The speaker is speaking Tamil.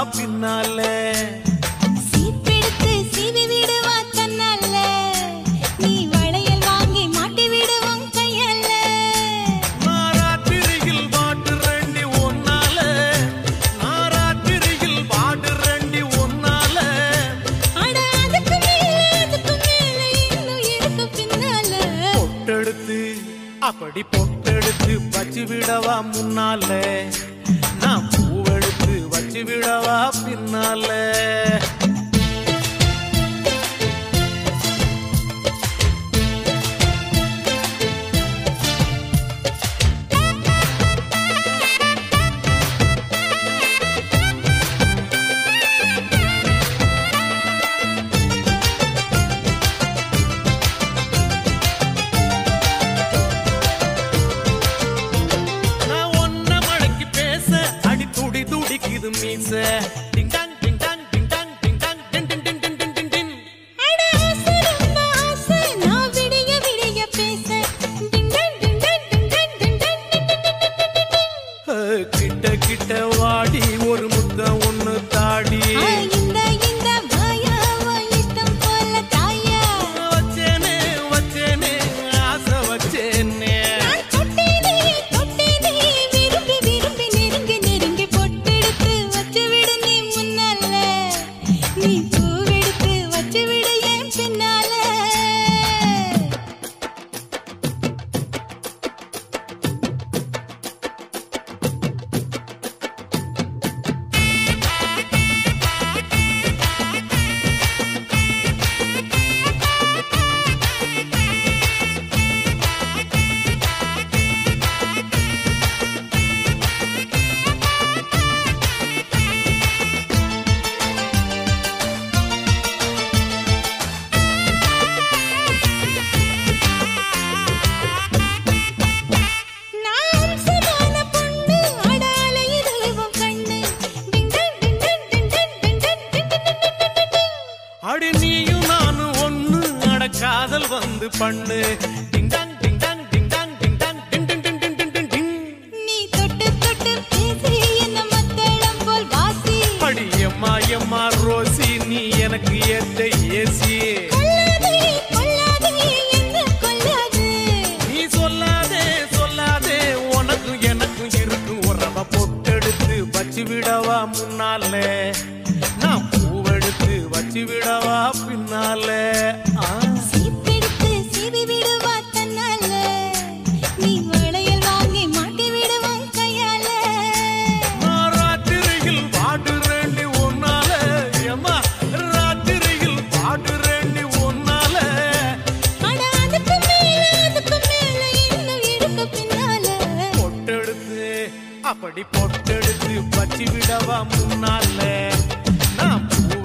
பின்னால சீப்பெடுத்து சீவி விடுவா தன்னால நீ வளையல் வாங்கி மாட்டி விடுவான் கையால நாராத்திரியில் பாட்டு ரெண்டி ஒன்னால நாராத்திரியில் பாட்டு ரெண்டி ஒன்னால அட அதுக்கு மேல இன்னும் இருக்கு பின்னால பொட்டெடுத்து அப்படி பொட்டெடுத்து வச்சு விடவா முன்னால நான் பூவெடுத்து வச்சு விடவா பின்னால மீச ding dong ding dong ding dong ding dong ding ding ding ding ding ding ding அட ஆசரம்மா ஆசை நான் விடிய விடிய பேச ding dong ding dong ding dong ding dong கிட்ட கிட்ட வாடி ஒரு முத்த ஒண்ணு தாடி இந்த மாயாவா இஷ்டம் போல தாயா வச்சேனே வச்சேனே ஆசை வச்சேனே தொட்டேனே விரும்பி விரும்பி நெருங்கி நெருங்கி பொட்டெடுத்து வச்சு விடு நீ முன்னால நீ பூவெடுத்து வச்சு விடு என் பின்னால நான் சமான பொண்ணு அடால இதுவும் கண்ணு ding dong ding dong ding dong ding dong ding dong அடி நீயும் நானும் ஒண்ணு அட காதல் வந்து பண்ணு ding dong ding dong ding dong ding dong ding ding ding ding ding ding ding நீ தொட்டு தொட்டு பேசி என்ன மத்தளம் போல் வாசி அடி எம்மா எம்மா ரோசி நீ எனக்கு ஏத்த ஏசி கொல்லாதே என்ன கொல்லாது நீ சொல்லாதே சொல்லாதே உனக்கும் எனக்கும் இருக்கும் உறவ பொட்டெடுத்து வச்சு விடவா முன்னால நான் பூவெடுத்து வச்சு விடவா பின்னால சீப்பெடுத்து சீவி விடுவா தன்னால நீ வளையல் வாங்கி மாட்டி விடுவான் கையால ராத்திரியில் பாட்டு ரெண்டி ஒன்னால ஏமா ராத்திரியில் பாட்டு ரெண்டி ஒன்னால அட அதுக்கு மேல இன்னும் இருக்கு பின்னால பொட்டெடுத்து அப்படி பொட்டெடுத்து வச்சு விடவா முன்னால நான் பூ